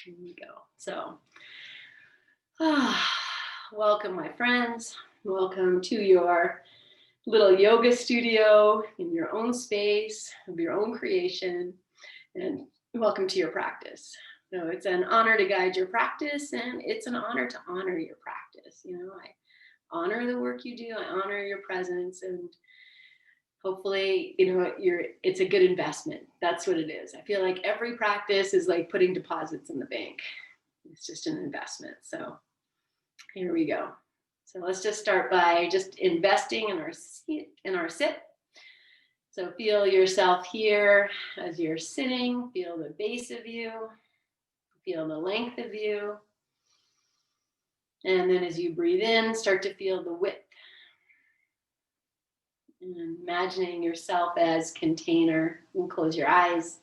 Here we go. So, welcome, my friends. Welcome to your little yoga studio in your own space of your own creation, and welcome to your practice. So, it's an honor to guide your practice, and it's an honor to honor your practice. I honor the work you do. I honor your presence, and hopefully, it's a good investment. That's what it is. I feel like every practice is like putting deposits in the bank. It's just an investment. So here we go. So let's just start by just investing in our sit. So feel yourself here as you're sitting. Feel the base of you. Feel the length of you. And then as you breathe in, start to feel the width. And imagining yourself as container. And close your eyes.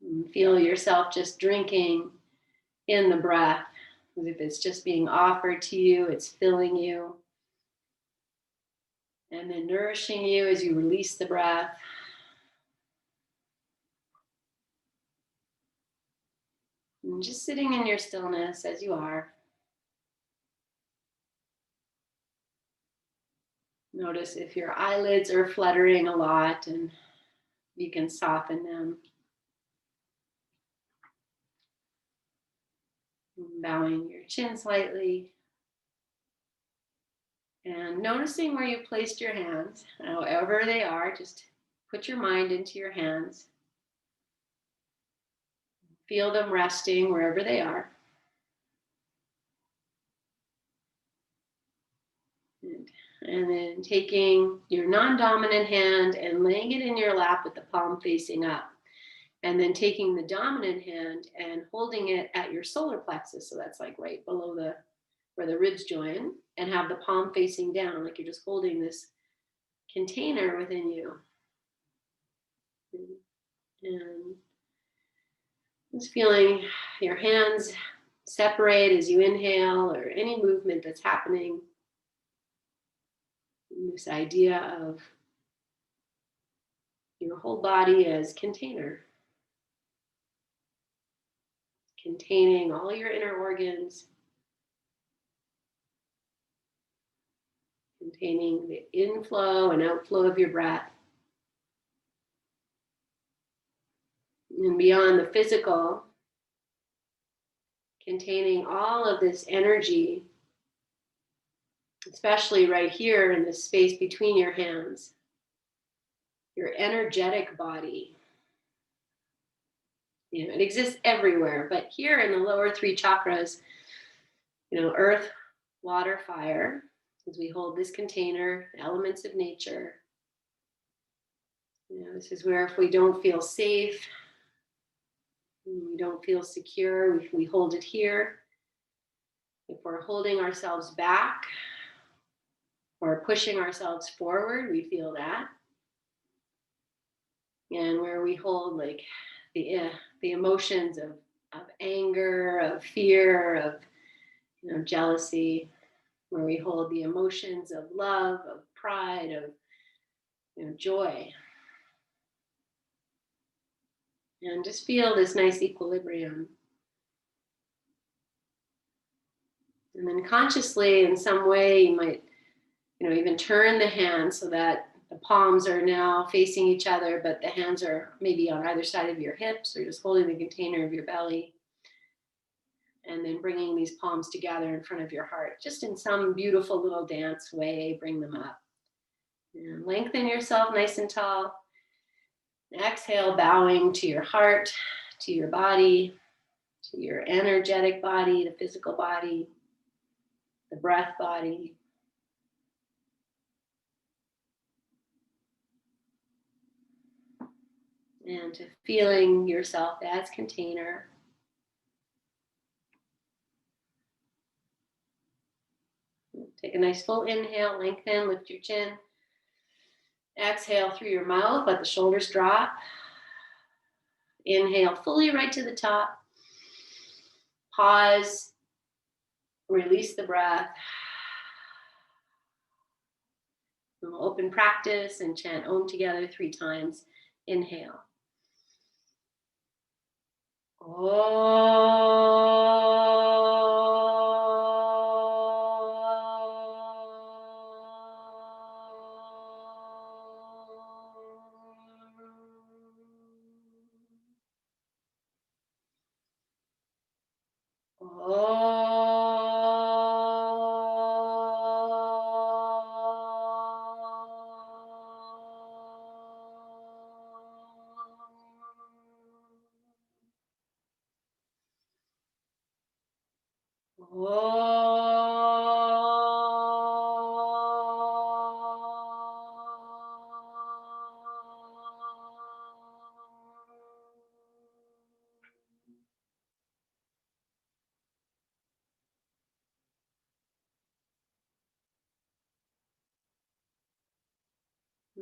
And feel yourself just drinking in the breath. As if it's just being offered to you, it's filling you. And then nourishing you as you release the breath. And just sitting in your stillness as you are. Notice if your eyelids are fluttering a lot, and you can soften them. Bowing your chin slightly. And noticing where you placed your hands, however they are, just put your mind into your hands. Feel them resting wherever they are. And then taking your non-dominant hand and laying it in your lap with the palm facing up. And then taking the dominant hand and holding it at your solar plexus. So that's like right below where the ribs join, and have the palm facing down, like you're just holding this container within you. And just feeling your hands separate as you inhale, or any movement that's happening. This idea of your whole body as container, containing all your inner organs, containing the inflow and outflow of your breath. And beyond the physical, containing all of this energy, especially right here in this space between your hands, your energetic body. It exists everywhere, but here in the lower three chakras, earth, water, fire, as we hold this container, elements of nature. This is where if we don't feel safe, we don't feel secure, we hold it here. If we're holding ourselves back or pushing ourselves forward, we feel that. And where we hold like the emotions of anger, of fear, of jealousy, where we hold the emotions of love, of pride, of joy. And just feel this nice equilibrium. And then consciously, in some way, you might, even turn the hands so that the palms are now facing each other, but the hands are maybe on either side of your hips, or just holding the container of your belly. And then bringing these palms together in front of your heart, just in some beautiful little dance way, bring them up. And lengthen yourself nice and tall. Exhale, bowing to your heart, to your body, to your energetic body, the physical body, the breath body. And to feeling yourself as container. Take a nice full inhale, lengthen, lift your chin. Exhale through your mouth, let the shoulders drop. Inhale fully right to the top. Pause. Release the breath. We'll open practice and chant Om together 3 times. Inhale.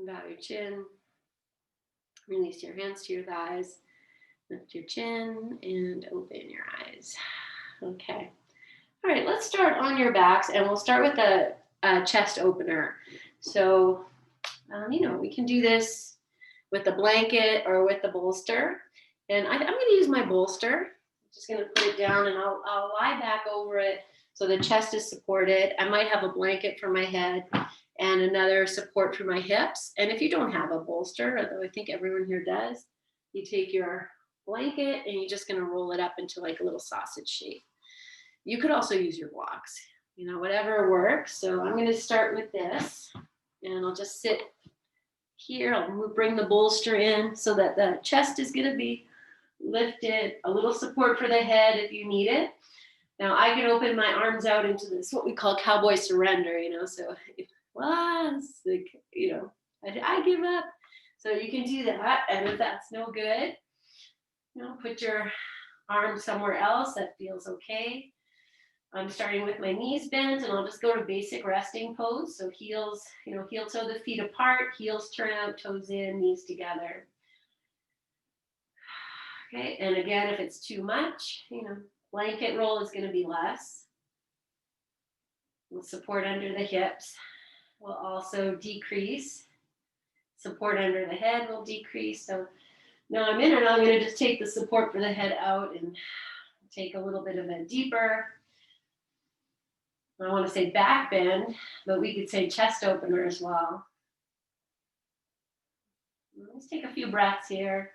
Bow your chin. Release your hands to your thighs. Lift your chin and open your eyes. Okay. All right, let's start on your backs, and we'll start with a chest opener. So, we can do this with a blanket or with the bolster. And I'm going to use my bolster. I'm just going to put it down, and I'll lie back over it so the chest is supported. I might have a blanket for my head and another support for my hips. And if you don't have a bolster, although I think everyone here does, you take your blanket and you're just going to roll it up into like a little sausage shape. You could also use your blocks, whatever works. So I'm going to start with this, and I'll just sit here. I'll bring the bolster in so that the chest is going to be lifted, a little support for the head if you need it. Now I can open my arms out into this, what we call cowboy surrender, so it's like, I give up. So you can do that. And if that's no good, put your arm somewhere else that feels okay. I'm starting with my knees bent, and I'll just go to basic resting pose. So heels, heel toe the feet apart, heels turn out, toes in, knees together. Okay, and again, if it's too much, blanket roll is going to be less. We'll support under the hips. Will also decrease. Support under the head will decrease. So now I'm in, and I'm going to just take the support for the head out and take a little bit of a deeper, I want to say back bend, but we could say chest opener as well. Let's take a few breaths here.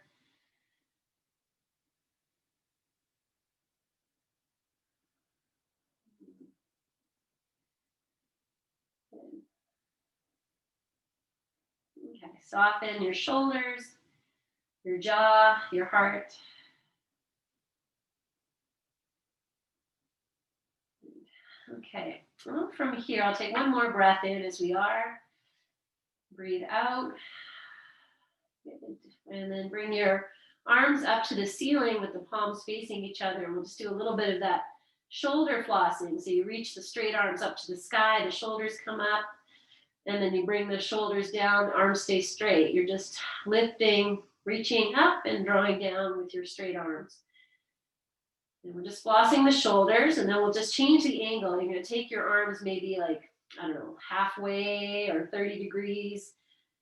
Okay, soften your shoulders, your jaw, your heart. Okay, well, from here, I'll take one more breath in as we are. Breathe out. And then bring your arms up to the ceiling with the palms facing each other. And we'll just do a little bit of that shoulder flossing. So you reach the straight arms up to the sky, the shoulders come up, and then you bring the shoulders down, arms stay straight. You're just lifting, reaching up and drawing down with your straight arms. And we're just flossing the shoulders, and then we'll just change the angle. You're going to take your arms maybe like, halfway or 30 degrees,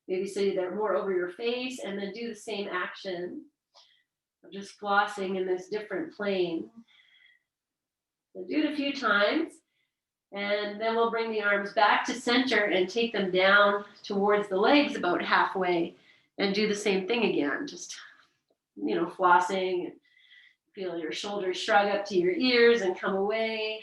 maybe so they're more over your face, and then do the same action of just flossing in this different plane. So do it a few times, and then we'll bring the arms back to center and take them down towards the legs about halfway, and do the same thing again, just, flossing, and feel your shoulders shrug up to your ears and come away.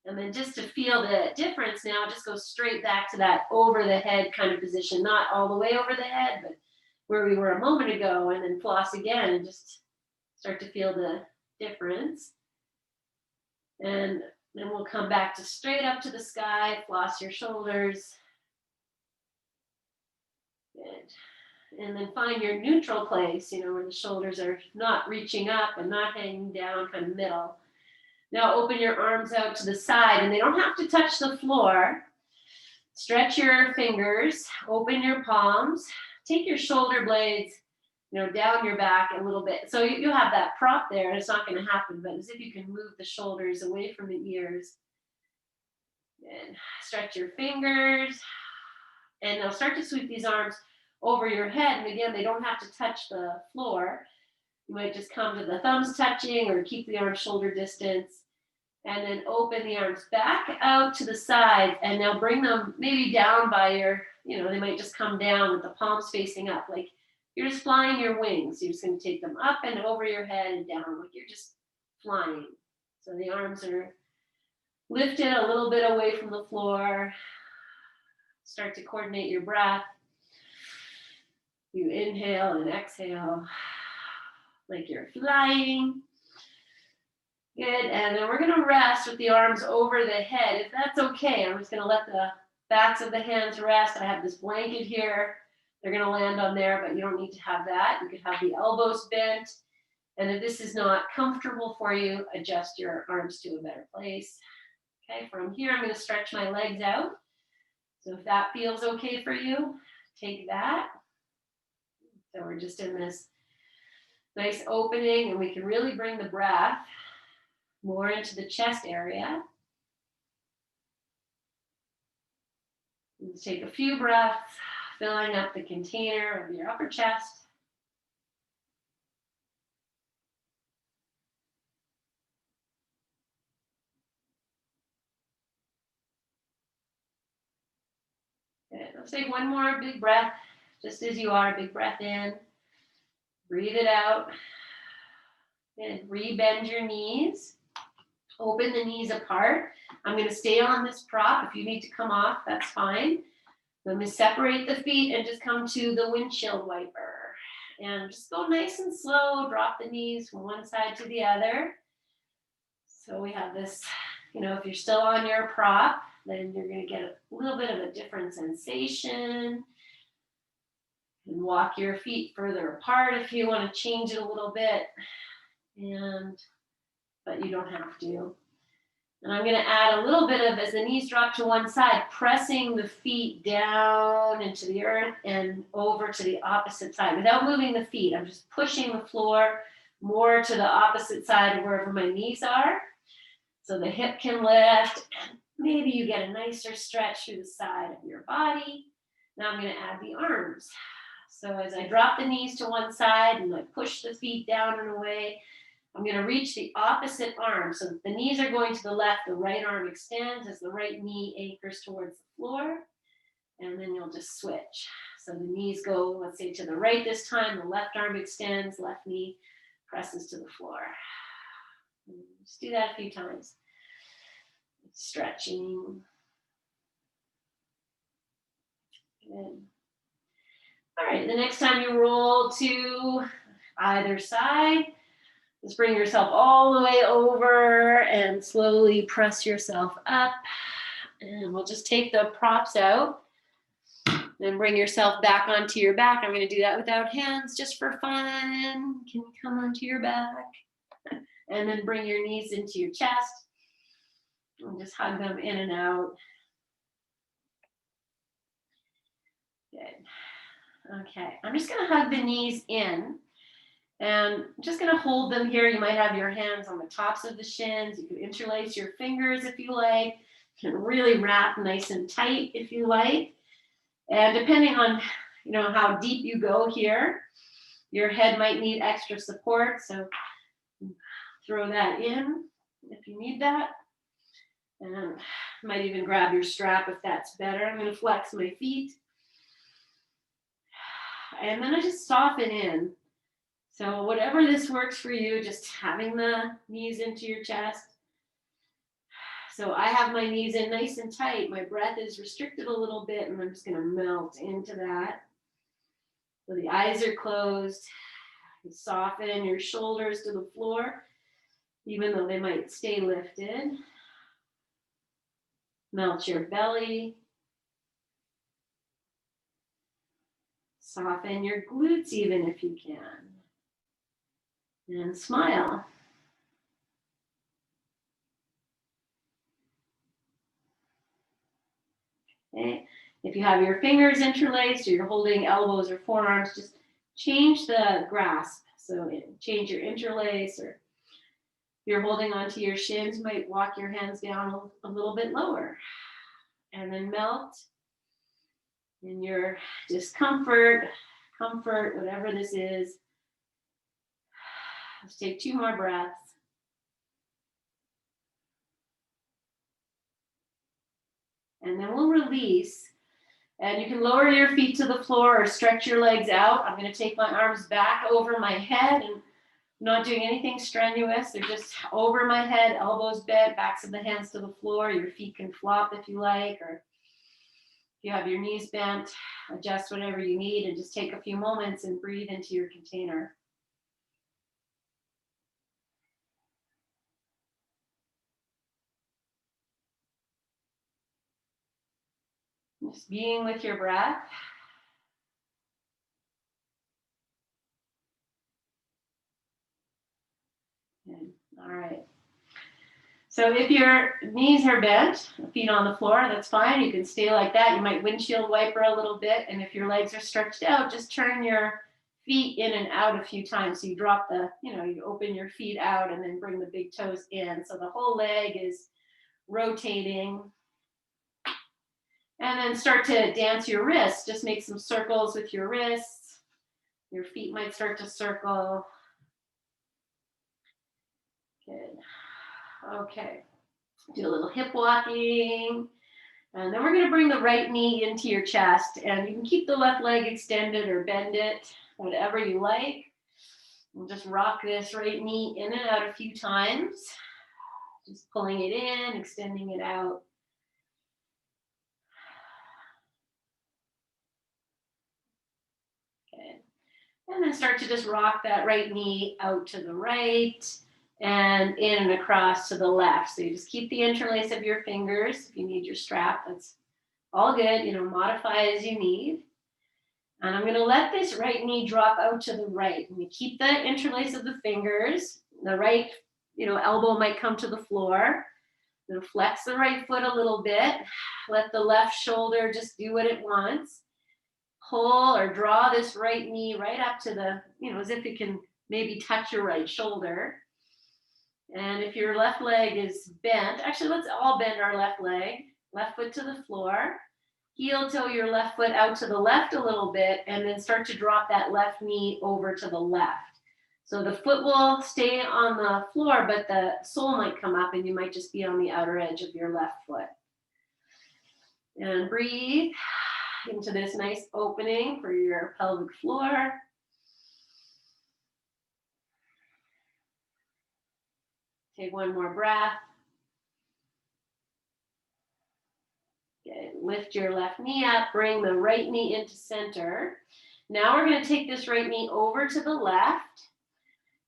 And then just to feel the difference now, just go straight back to that over the head kind of position, not all the way over the head, but where we were a moment ago, and then floss again and just start to feel the difference. And then we'll come back to straight up to the sky, floss your shoulders. Good. And then find your neutral place, where the shoulders are not reaching up and not hanging down, kind of middle. Now open your arms out to the side, and they don't have to touch the floor. Stretch your fingers, open your palms, take your shoulder blades, down your back a little bit. So you'll have that prop there, and it's not going to happen, but as if you can move the shoulders away from the ears. And stretch your fingers, And now start to sweep these arms over your head. And again, they don't have to touch the floor. You might just come to the thumbs touching or keep the arms shoulder distance. And then open the arms back out to the side. And now bring them maybe down by your, they might just come down with the palms facing up. Like you're just flying your wings. You're just going to take them up and over your head and down. Like you're just flying. So the arms are lifted a little bit away from the floor. Start to coordinate your breath. You inhale and exhale like you're flying. Good, and then we're gonna rest with the arms over the head. If that's okay, I'm just gonna let the backs of the hands rest. I have this blanket here. They're gonna land on there, but you don't need to have that. You could have the elbows bent. And if this is not comfortable for you, adjust your arms to a better place. Okay, from here, I'm gonna stretch my legs out. So if that feels okay for you, take that. So we're just in this nice opening, and we can really bring the breath more into the chest area. Let's take a few breaths, filling up the container of your upper chest. Good. Let's take one more big breath, just as you are. Big breath in. Breathe it out. Good. Re-bend your knees. Open the knees apart. I'm going to stay on this prop. If you need to come off, that's fine. Let me separate the feet and just come to the windshield wiper. And just go nice and slow. Drop the knees from one side to the other. So we have this, if you're still on your prop, then you're going to get a little bit of a different sensation. And walk your feet further apart if you want to change it a little bit. But you don't have to. And I'm going to add a little bit of, as the knees drop to one side, pressing the feet down into the earth and over to the opposite side without moving the feet. I'm just pushing the floor more to the opposite side of wherever my knees are. So the hip can lift. Maybe you get a nicer stretch through the side of your body. Now I'm going to add the arms. So as I drop the knees to one side and I push the feet down and away, I'm going to reach the opposite arm. So the knees are going to the left, the right arm extends as the right knee anchors towards the floor. And then you'll just switch. So the knees go, let's say, to the right this time. The left arm extends, left knee presses to the floor. Just do that a few times. Stretching. Good. All right, the next time you roll to either side, just bring yourself all the way over and slowly press yourself up. And we'll just take the props out. Then bring yourself back onto your back. I'm going to do that without hands just for fun. Can you come onto your back? And then bring your knees into your chest. And just hug them in and out. Good. Okay, I'm just going to hug the knees in. And I'm just going to hold them here. You might have your hands on the tops of the shins. You can interlace your fingers if you like. You can really wrap nice and tight if you like. And depending on, how deep you go here, your head might need extra support. So throw that in if you need that. And might even grab your strap if that's better. I'm going to flex my feet. And then I just soften in. So whatever this works for you, just having the knees into your chest. So I have my knees in nice and tight. My breath is restricted a little bit, and I'm just going to melt into that. So the eyes are closed. You soften your shoulders to the floor, even though they might stay lifted. Melt your belly. Soften your glutes even if you can. And smile. Okay. If you have your fingers interlaced or you're holding elbows or forearms, just change the grasp. So change your interlace, or if you're holding onto your shins, you might walk your hands down a little bit lower. And then melt. in your discomfort, comfort, whatever this is. Let's take 2 more breaths. And then we'll release. And you can lower your feet to the floor or stretch your legs out. I'm going to take my arms back over my head and not doing anything strenuous. They're just over my head, elbows bent, backs of the hands to the floor. Your feet can flop if you like, or if you have your knees bent, adjust whatever you need and just take a few moments and breathe into your container. Just being with your breath. Good. All right. So if your knees are bent, feet on the floor, that's fine. You can stay like that. You might windshield wiper a little bit. And if your legs are stretched out, just turn your feet in and out a few times. So you drop you open your feet out and then bring the big toes in. So the whole leg is rotating. And then start to dance your wrists. Just make some circles with your wrists. Your feet might start to circle. Good. Okay. Do a little hip walking. And then we're going to bring the right knee into your chest. And you can keep the left leg extended or bend it, whatever you like. We'll just rock this right knee in and out a few times. Just pulling it in, extending it out. Good. And then start to just rock that right knee out to the right and in and across to the left. So you just keep the interlace of your fingers. If you need your strap, that's all good. Modify as you need. And I'm going to let this right knee drop out to the right. And we keep the interlace of the fingers. The right, elbow might come to the floor. I'm going to flex the right foot a little bit. Let the left shoulder just do what it wants. Pull or draw this right knee right up to the, as if it can maybe touch your right shoulder. And if your left leg is bent, actually let's all bend our left leg. Left foot to the floor. Heel toe your left foot out to the left a little bit, and then start to drop that left knee over to the left. So the foot will stay on the floor, but the sole might come up and you might just be on the outer edge of your left foot. And breathe into this nice opening for your pelvic floor. Take one more breath. Good. Lift your left knee up, bring the right knee into center. Now we're going to take this right knee over to the left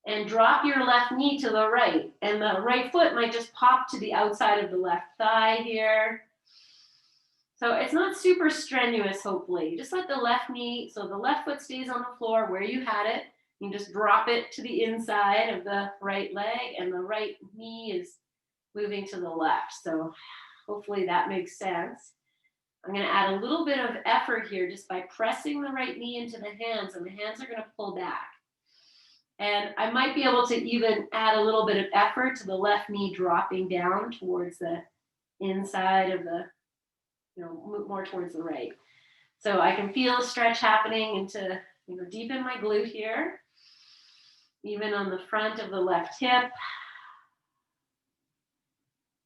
and drop your left knee to the right. And the right foot might just pop to the outside of the left thigh here. So it's not super strenuous, hopefully. Just let the left knee, so the left foot stays on the floor where you had it. You just drop it to the inside of the right leg, and the right knee is moving to the left. So hopefully that makes sense. I'm going to add a little bit of effort here just by pressing the right knee into the hands, and the hands are going to pull back. And I might be able to even add a little bit of effort to the left knee dropping down towards the inside of the, more towards the right. So I can feel a stretch happening into, deep in my glute here, even on the front of the left hip.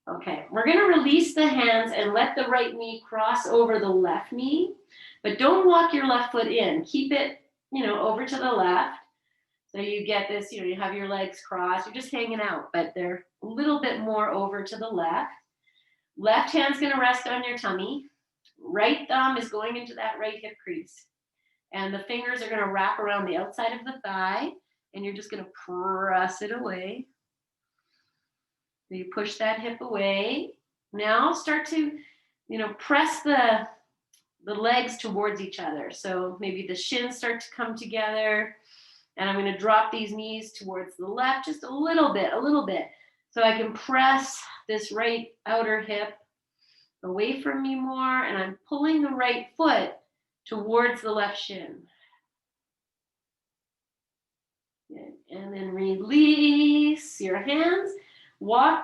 Okay, we're going to release the hands and let the right knee cross over the left knee, but don't walk your left foot in. Keep it, over to the left. So you get this, you have your legs crossed, you're just hanging out, but they're a little bit more over to the left. Left hand's going to rest on your tummy. Right thumb is going into that right hip crease. And the fingers are going to wrap around the outside of the thigh, and you're just going to press it away. So you push that hip away. Now start to, press the legs towards each other. So maybe the shins start to come together. And I'm going to drop these knees towards the left just a little bit. So I can press this right outer hip away from me more. And I'm pulling the right foot towards the left shin. Good. And then release your hands.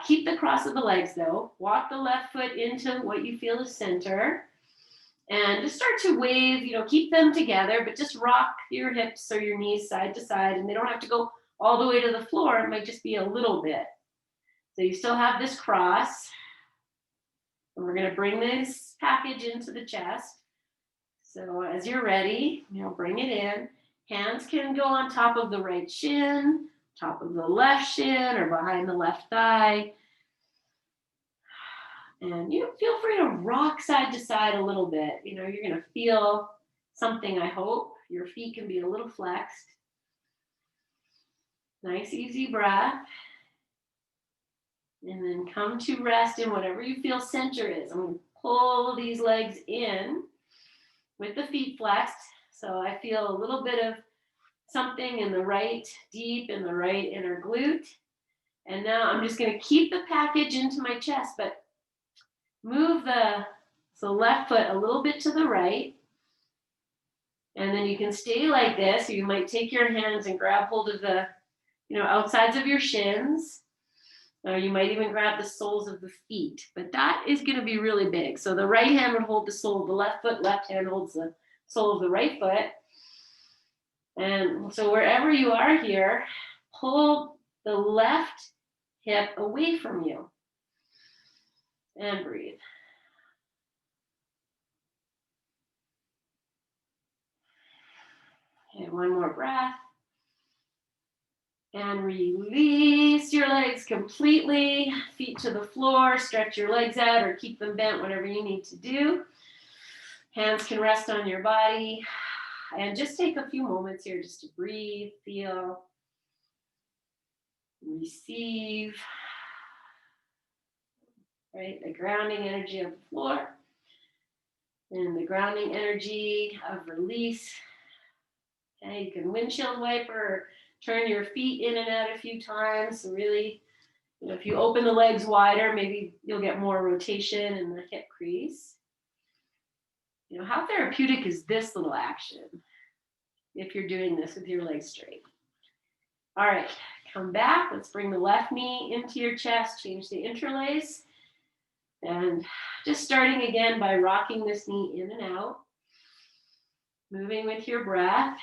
Keep the cross of the legs though. Walk the left foot into what you feel is center. And just start to wave, keep them together, but just rock your hips or your knees side to side, and they don't have to go all the way to the floor. It might just be a little bit. So you still have this cross. And we're going to bring this package into the chest. So as you're ready, bring it in. Hands can go on top of the right shin, top of the left shin, or behind the left thigh. And feel free to rock side to side a little bit. You're going to feel something, I hope. Your feet can be a little flexed. Nice, easy breath. And then come to rest in whatever you feel center is. I'm going to pull these legs in with the feet flexed. So I feel a little bit of something in the right, deep in the right inner glute. And now I'm just going to keep the package into my chest, but move the left foot a little bit to the right. And then you can stay like this. Or you might take your hands and grab hold of the, outsides of your shins. Or you might even grab the soles of the feet. But that is going to be really big. So the right hand would hold the sole of the left foot. Left hand holds the sole of the right foot. And so wherever you are here, pull the left hip away from you. And breathe. Okay, one more breath. And release your legs completely. Feet to the floor. Stretch your legs out or keep them bent, whatever you need to do. Hands can rest on your body. And just take a few moments here just to breathe, feel, receive, right? The grounding energy of the floor and the grounding energy of release. Okay, you can windshield wiper or turn your feet in and out a few times. So really, if you open the legs wider, maybe you'll get more rotation in the hip crease. How therapeutic is this little action if you're doing this with your legs straight? All right, come back. Let's bring the left knee into your chest, change the interlace. And just starting again by rocking this knee in and out. Moving with your breath.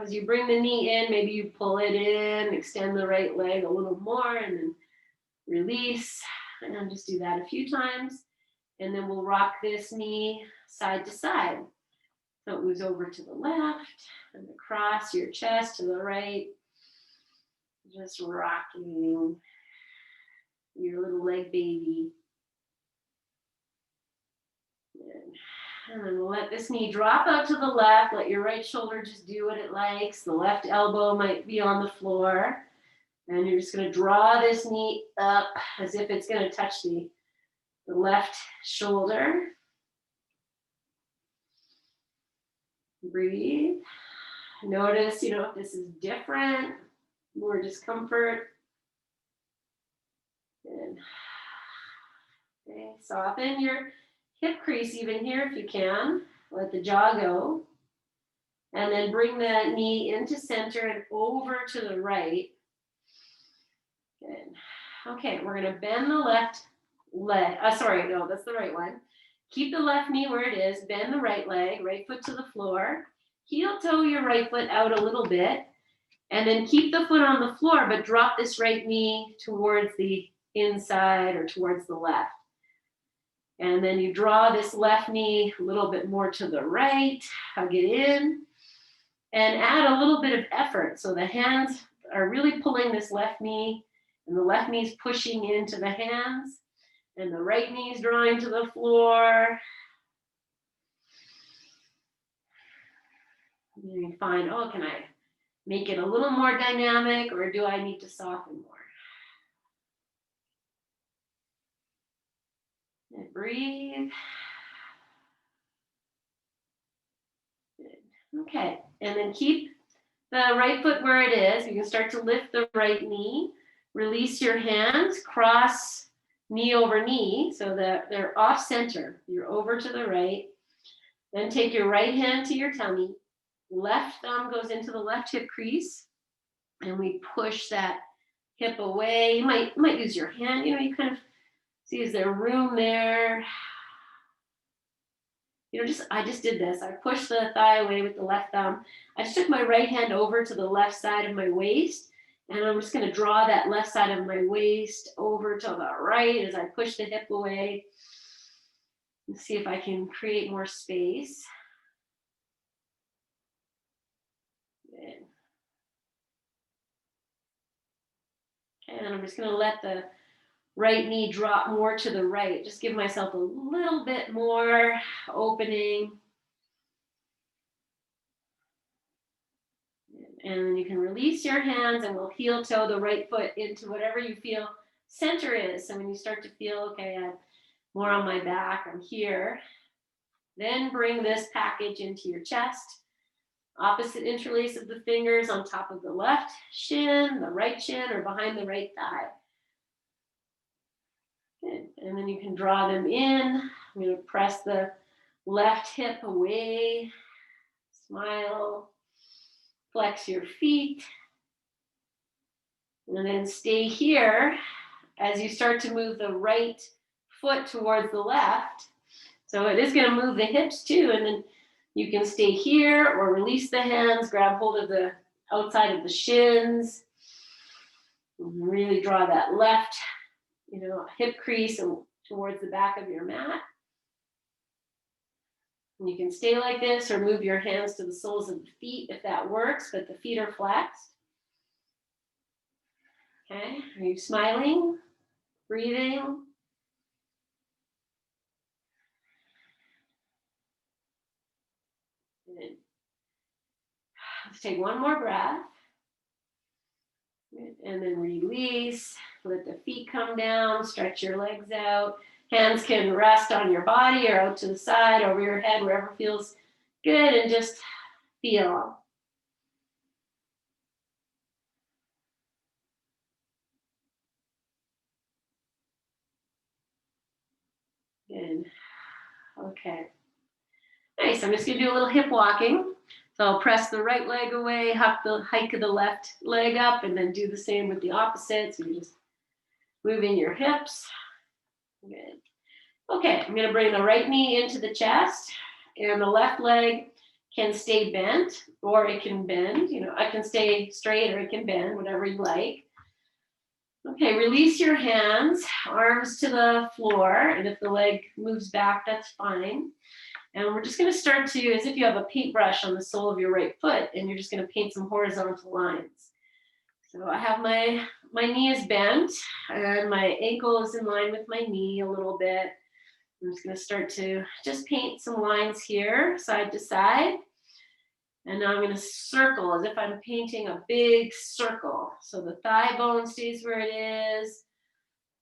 As you bring the knee in, maybe you pull it in, extend the right leg a little more, and then release. And just do that a few times. And then we'll rock this knee side to side. So it moves over to the left and across your chest to the right. Just rocking your little leg baby. And then we'll let this knee drop out to the left. Let your right shoulder just do what it likes. The left elbow might be on the floor. And you're just going to draw this knee up as if it's going to touch the left shoulder. Breathe. Notice, if this is different, more discomfort. Good. Okay, soften your hip crease even here if you can. Let the jaw go. And then bring the knee into center and over to the right. Good. Okay, we're going to bend the left leg. Sorry, no, that's the right one. Keep the left knee where it is. Bend the right leg, right foot to the floor. Heel toe your right foot out a little bit. And then keep the foot on the floor, but drop this right knee towards the inside or towards the left. And then you draw this left knee a little bit more to the right, hug it in, and add a little bit of effort. So the hands are really pulling this left knee, and the left knee is pushing into the hands, and the right knee is drawing to the floor. And you find, can I make it a little more dynamic, or do I need to soften more? And breathe. Good. Okay, and then keep the right foot where it is. You can start to lift the right knee. Release your hands, cross knee over knee so that they're off center. You're over to the right. Then take your right hand to your tummy. Left thumb goes into the left hip crease. And we push that hip away. You might use your hand. You kind of see, is there room there? I just did this. I pushed the thigh away with the left thumb. I just took my right hand over to the left side of my waist, and I'm just going to draw that left side of my waist over to the right as I push the hip away. Let's see if I can create more space. Good. Okay, and I'm just going to let the right knee drop more to the right. Just give myself a little bit more opening. And then you can release your hands, and we'll heel toe the right foot into whatever you feel center is. So when you start to feel, okay, I'm more on my back, I'm here. Then bring this package into your chest. Opposite interlace of the fingers on top of the left shin, the right shin, or behind the right thigh. Good. And then you can draw them in. I'm going to press the left hip away. Smile. Flex your feet. And then stay here as you start to move the right foot towards the left. So it is going to move the hips too. And then you can stay here or release the hands, grab hold of the outside of the shins. And really draw that left, hip crease towards the back of your mat. And you can stay like this or move your hands to the soles of the feet if that works, but the feet are flexed. Okay, are you smiling? Breathing? Good. Let's take one more breath. Good. And then release. Let the feet come down. Stretch your legs out. Hands can rest on your body or out to the side, over your head, wherever feels good, and just feel. Good. Okay. Nice. I'm just going to do a little hip walking. So I'll press the right leg away, hike the left leg up, and then do the same with the opposite. So you're just moving your hips. Good. Okay, I'm going to bring the right knee into the chest, and the left leg can stay bent, or it can bend. I can stay straight or it can bend, whatever you like. Okay, release your hands, arms to the floor, and if the leg moves back, that's fine. And we're just going to start to, as if you have a paintbrush on the sole of your right foot, and you're just going to paint some horizontal lines. So I have my knee is bent, and my ankle is in line with my knee a little bit. I'm just going to start to just paint some lines here, side to side. And now I'm going to circle as if I'm painting a big circle. So the thigh bone stays where it is,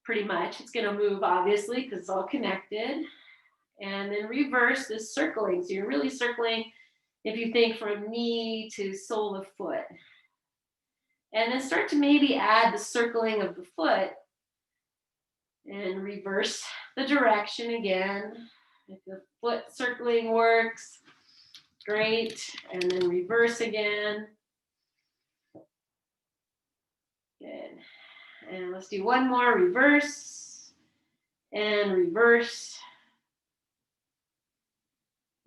pretty much. It's going to move, obviously, because it's all connected. And then reverse this circling. So you're really circling, if you think, from knee to sole of foot. And then start to maybe add the circling of the foot and reverse the direction again. If the foot circling works, great. And then reverse again. Good. And let's do one more, reverse and reverse.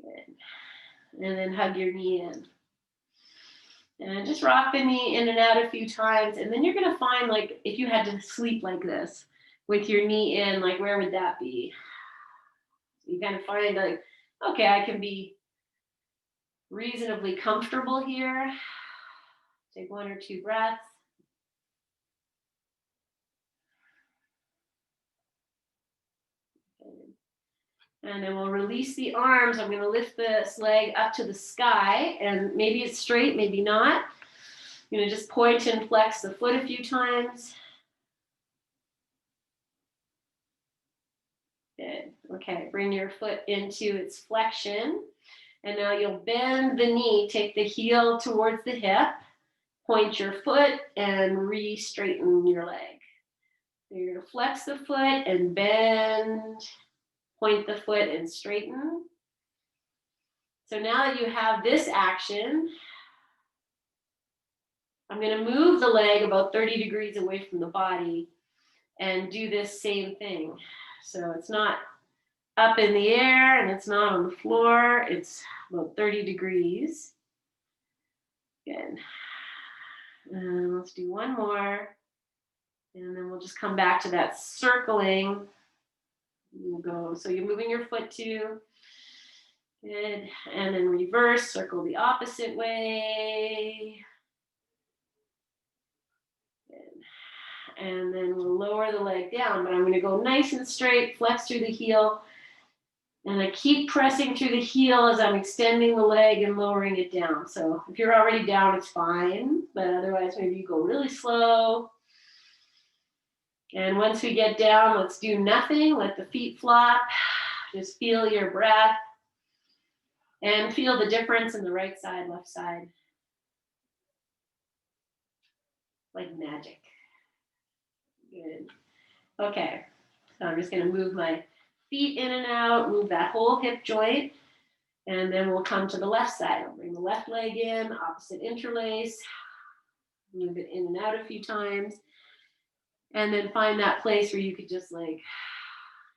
Good. And then hug your knee in. And just rock the knee in and out a few times. And then you're going to find, like, if you had to sleep like this with your knee in, like, where would that be? You kind of find, like, okay, I can be reasonably comfortable here. Take 1 or 2 breaths. And then we'll release the arms. I'm going to lift this leg up to the sky, and maybe it's straight, maybe not. I'm going to just point and flex the foot a few times. Good. Okay, bring your foot into its flexion. And now you'll bend the knee, take the heel towards the hip, point your foot, and re-straighten your leg. So you're going to flex the foot and bend, point the foot and straighten. So now that you have this action, I'm going to move the leg about 30 degrees away from the body and do this same thing. So it's not up in the air and it's not on the floor. It's about 30 degrees. Good. And let's do one more. And then we'll just come back to that circling. We'll go, so you're moving your foot too. Good. And then reverse, circle the opposite way. Good. And then we'll lower the leg down, but I'm going to go nice and straight, flex through the heel. And I keep pressing through the heel as I'm extending the leg and lowering it down. So if you're already down, it's fine. But otherwise, maybe you go really slow. And once we get down, let's do nothing. Let the feet flop. Just feel your breath. And feel the difference in the right side, left side. Like magic. Good. Okay. So I'm just going to move my feet in and out, move that whole hip joint. And then we'll come to the left side. I'll bring the left leg in, opposite interlace. Move it in and out a few times. And then find that place where you could just like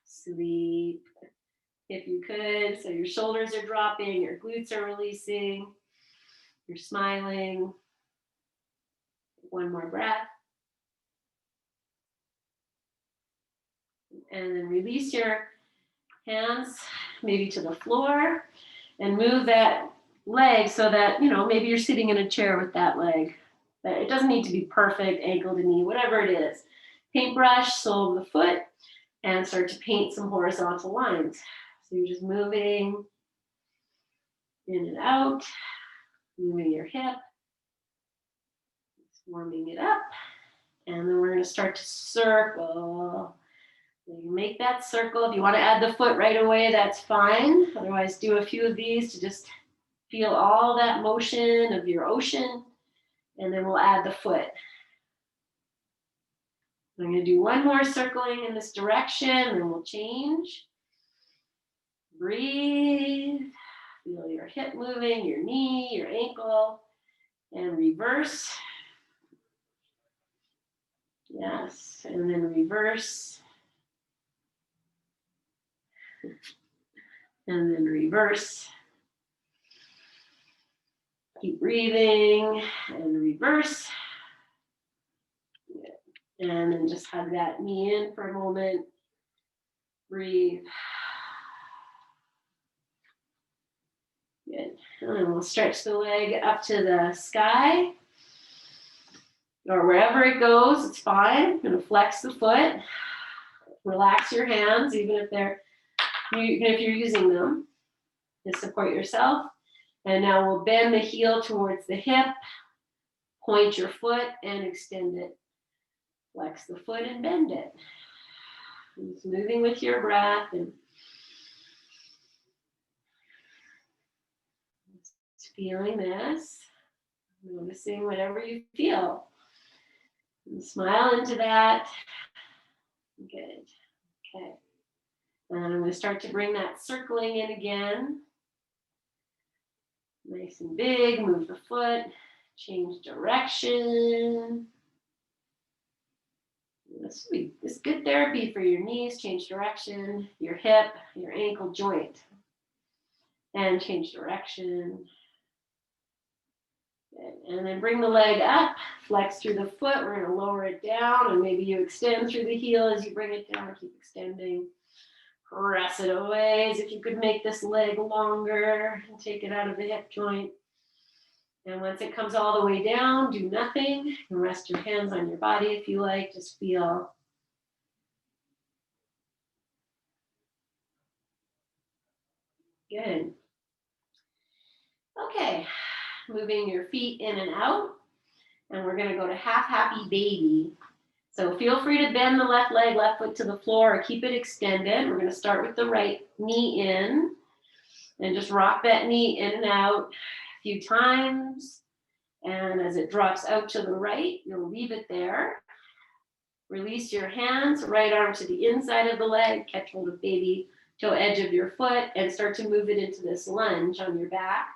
sleep if you could. So your shoulders are dropping, your glutes are releasing, you're smiling. One more breath. And then release your hands maybe to the floor and move that leg so that, you know, maybe you're sitting in a chair with that leg. But it doesn't need to be perfect, ankle to knee, whatever it is. Paintbrush, sole of the foot, and start to paint some horizontal lines. So you're just moving in and out, moving your hip, warming it up, and then we're going to start to circle. So you make that circle. If you want to add the foot right away, that's fine. Otherwise, do a few of these to just feel all that motion of your ocean, and then we'll add the foot. I'm going to do one more circling in this direction, and we'll change. Breathe. Feel your hip moving, your knee, your ankle, and reverse. Yes, and then reverse. And then reverse. Keep breathing and reverse. And then just hug that knee in for a moment. Breathe. Good. And then we'll stretch the leg up to the sky. Or wherever it goes, it's fine. I'm going to flex the foot. Relax your hands, even if you're using them to support yourself. And now we'll bend the heel towards the hip, point your foot and extend it. Flex the foot and bend it. Just moving with your breath and just feeling this, noticing whatever you feel. And smile into that. Good. Okay. And I'm going to start to bring that circling in again. Nice and big, move the foot, change direction. This is good therapy for your knees, change direction, your hip, your ankle joint, and change direction. Good. And then bring the leg up, flex through the foot, we're going to lower it down, and maybe you extend through the heel as you bring it down, keep extending. Press it away as if you could make this leg longer and take it out of the hip joint. And once it comes all the way down, do nothing. And rest your hands on your body if you like. Just feel. Good. Okay, moving your feet in and out. And we're going to go to half happy baby. So feel free to bend the left leg, left foot to the floor, or keep it extended. We're going to start with the right knee in. And just rock that knee in and out a few times. And as it drops out to the right, you'll leave it there. Release your hands, right arm to the inside of the leg, catch hold of baby toe edge of your foot, and start to move it into this lunge on your back.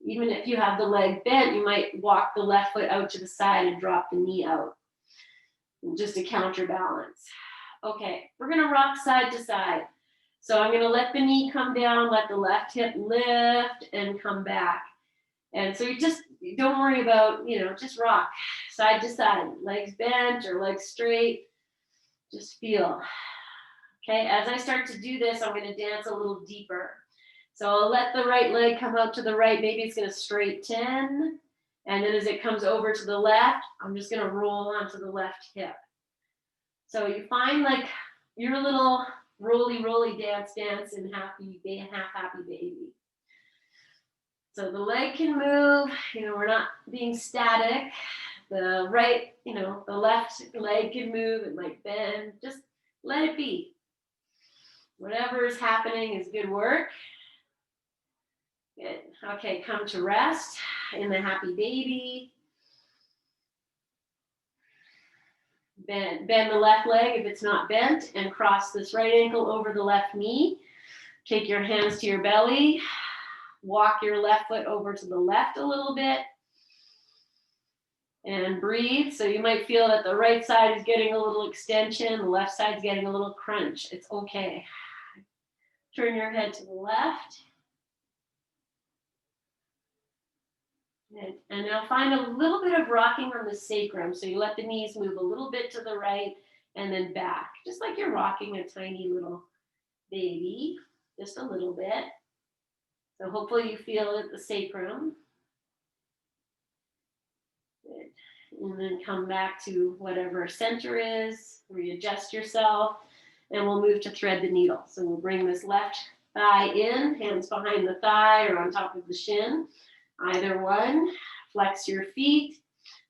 Even if you have the leg bent, you might walk the left foot out to the side and drop the knee out, just to counterbalance. Okay, we're gonna rock side to side. So I'm going to let the knee come down, let the left hip lift and come back. And so you don't worry about, just rock side to side, legs bent or legs straight. Just feel. Okay, as I start to do this, I'm going to dance a little deeper. So I'll let the right leg come out to the right. Maybe it's going to straighten. And then as it comes over to the left, I'm just going to roll onto the left hip. So you find like your little roly dance in half happy baby. So the leg can move, we're not being static. The right, the left leg can move, it might bend, just let it be. Whatever is happening is good work. Good. Okay, come to rest in the happy baby. Bend the left leg if it's not bent and cross this right ankle over the left knee. Take your hands to your belly. Walk your left foot over to the left a little bit. And breathe. So you might feel that the right side is getting a little extension, the left side is getting a little crunch. It's okay. Turn your head to the left. And now find a little bit of rocking on the sacrum. So you let the knees move a little bit to the right and then back. Just like you're rocking a tiny little baby. Just a little bit. So hopefully you feel it, the sacrum. Good. And then come back to whatever center is. Readjust yourself. And we'll move to thread the needle. So we'll bring this left thigh in, hands behind the thigh or on top of the shin. Either one. Flex your feet.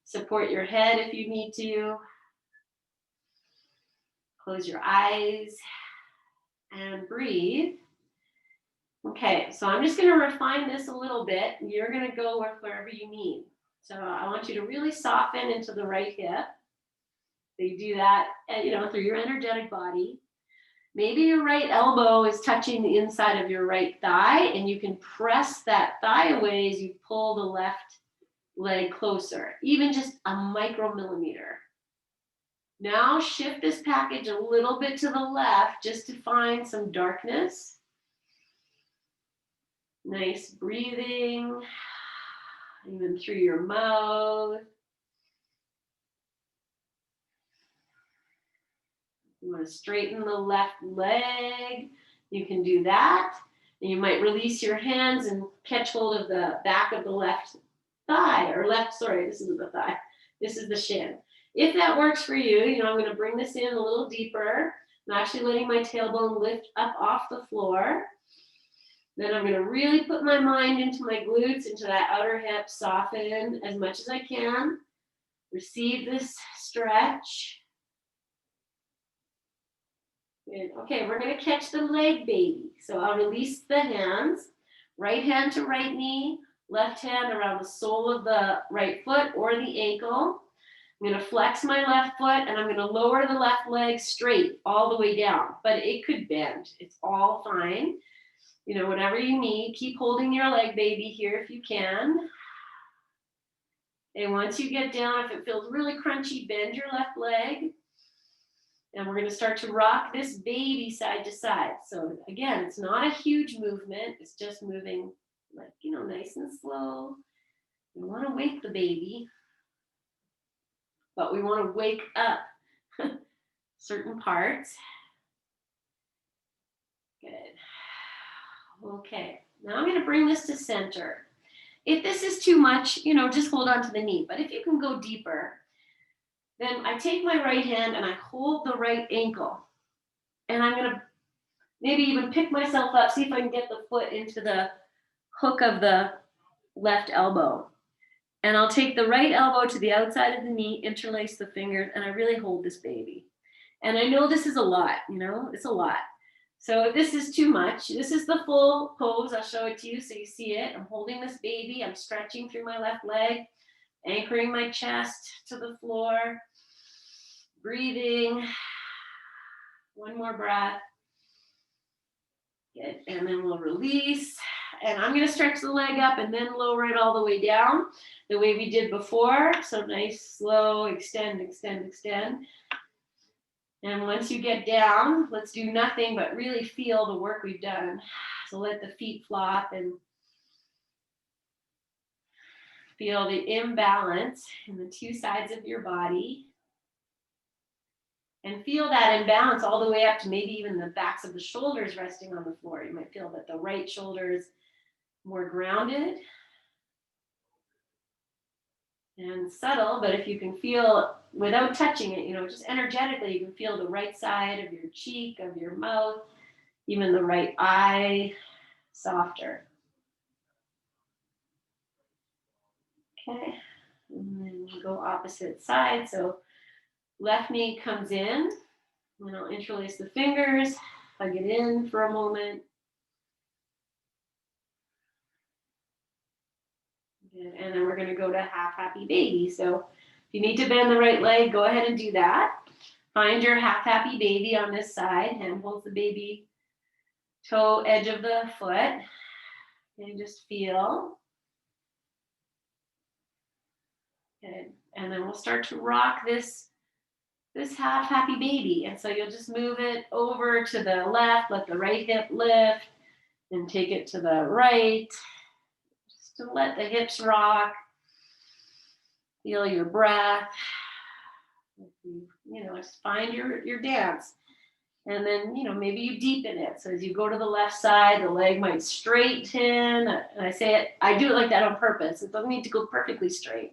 Support your head if you need to. Close your eyes and breathe. Okay, so I'm just going to refine this a little bit. You're going to go wherever you need. So I want you to really soften into the right hip. So you do that, through your energetic body. Maybe your right elbow is touching the inside of your right thigh, and you can press that thigh away as you pull the left leg closer, even just a micromillimeter. Now shift this package a little bit to the left just to find some darkness. Nice breathing, even through your mouth. You want to straighten the left leg, you can do that. And you might release your hands and catch hold of the back of the left thigh, this isn't the thigh, this is the shin. If that works for you, I'm going to bring this in a little deeper. I'm actually letting my tailbone lift up off the floor. Then I'm going to really put my mind into my glutes, into that outer hip, soften as much as I can. Receive this stretch. Good. Okay, we're going to catch the leg baby. So I'll release the hands. Right hand to right knee, left hand around the sole of the right foot or the ankle. I'm going to flex my left foot and I'm going to lower the left leg straight all the way down. But it could bend. It's all fine. Whatever you need. Keep holding your leg baby here if you can. And once you get down, if it feels really crunchy, bend your left leg. And we're going to start to rock this baby side to side. So again, it's not a huge movement. It's just moving like, nice and slow. We want to wake the baby, but we want to wake up certain parts. Good. Okay, now I'm going to bring this to center. If this is too much, just hold on to the knee. But if you can go deeper, then I take my right hand and I hold the right ankle. And I'm going to maybe even pick myself up, see if I can get the foot into the hook of the left elbow. And I'll take the right elbow to the outside of the knee, interlace the fingers, and I really hold this baby. And I know this is a lot, it's a lot. So if this is too much, this is the full pose. I'll show it to you so you see it. I'm holding this baby. I'm stretching through my left leg, anchoring my chest to the floor, breathing. One more breath. Good. And then we'll release. And I'm going to stretch the leg up and then lower it all the way down the way we did before. So nice, slow, extend, extend, extend. And once you get down, let's do nothing but really feel the work we've done. So let the feet flop and feel the imbalance in the two sides of your body. And feel that imbalance all the way up to maybe even the backs of the shoulders resting on the floor. You might feel that the right shoulder is more grounded and subtle, but if you can feel without touching it, just energetically, you can feel the right side of your cheek, of your mouth, even the right eye softer. Okay, and then we'll go opposite side. So left knee comes in, and I'll interlace the fingers, hug it in for a moment. Good. And then we're going to go to half happy baby. So if you need to bend the right leg, go ahead and do that. Find your half happy baby on this side. Hand holds the baby toe edge of the foot. And just feel. Good. And then we'll start to rock this half happy baby. And so you'll just move it over to the left, let the right hip lift, and take it to the right. Just to let the hips rock. Feel your breath. Just find your dance. And then, maybe you deepen it. So as you go to the left side, the leg might straighten. And I do it like that on purpose. It doesn't need to go perfectly straight,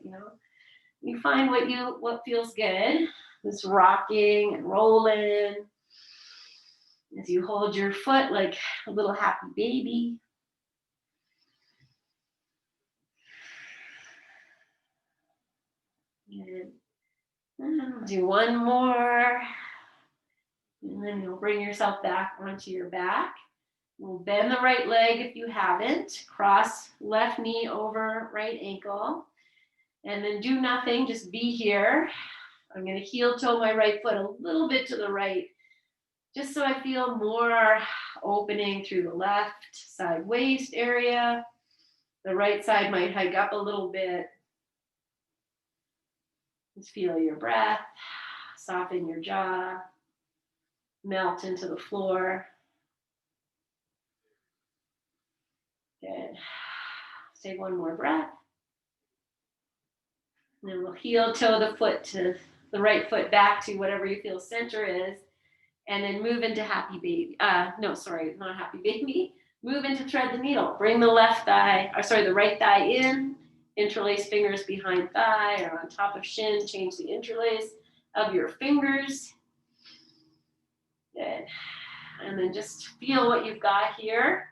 You find what feels good. This rocking and rolling. As you hold your foot like a little happy baby. And do one more. And then you'll bring yourself back onto your back. We'll bend the right leg if you haven't. Cross left knee over right ankle. And then do nothing, just be here. I'm going to heel toe my right foot a little bit to the right, just so I feel more opening through the left side waist area. The right side might hike up a little bit. Just feel your breath, soften your jaw, melt into the floor. Good. Let's take one more breath. And then we'll heel toe the foot to the right foot back to whatever you feel center is. And then move into happy baby. No, sorry, not happy baby. Move into thread the needle. Bring the the right thigh in. Interlace fingers behind thigh or on top of shin. Change the interlace of your fingers. Good. And then just feel what you've got here.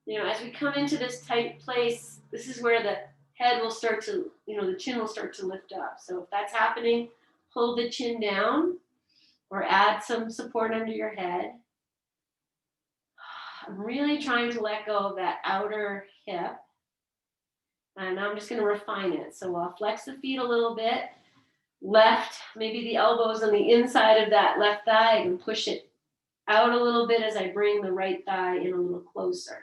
As we come into this tight place, this is where the head will start to, the chin will start to lift up. So if that's happening, hold the chin down or add some support under your head. I'm really trying to let go of that outer hip. And now I'm just going to refine it. So I'll flex the feet a little bit. Left, maybe the elbows on the inside of that left thigh, and push it out a little bit as I bring the right thigh in a little closer.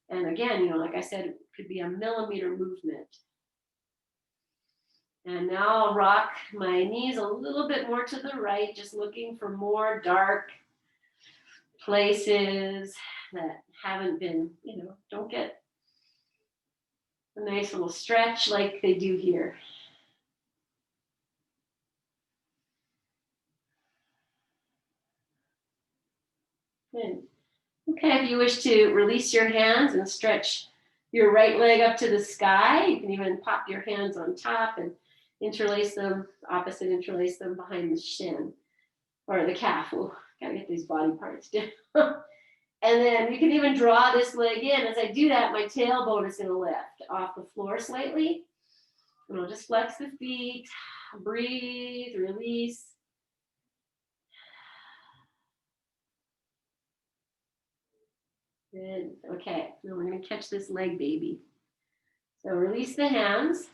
And again, like I said, it could be a millimeter movement. And now I'll rock my knees a little bit more to the right, just looking for more dark places that haven't been, don't get a nice little stretch like they do here. Good. Okay, if you wish to release your hands and stretch your right leg up to the sky, you can even pop your hands on top and interlace them behind the shin or the calf. Oh, gotta get these body parts down. And then you can even draw this leg in. As I do that, my tailbone is going to lift off the floor slightly. And I'll just flex the feet, breathe, release. Good. Okay, now we're going to catch this leg baby. So release the hands.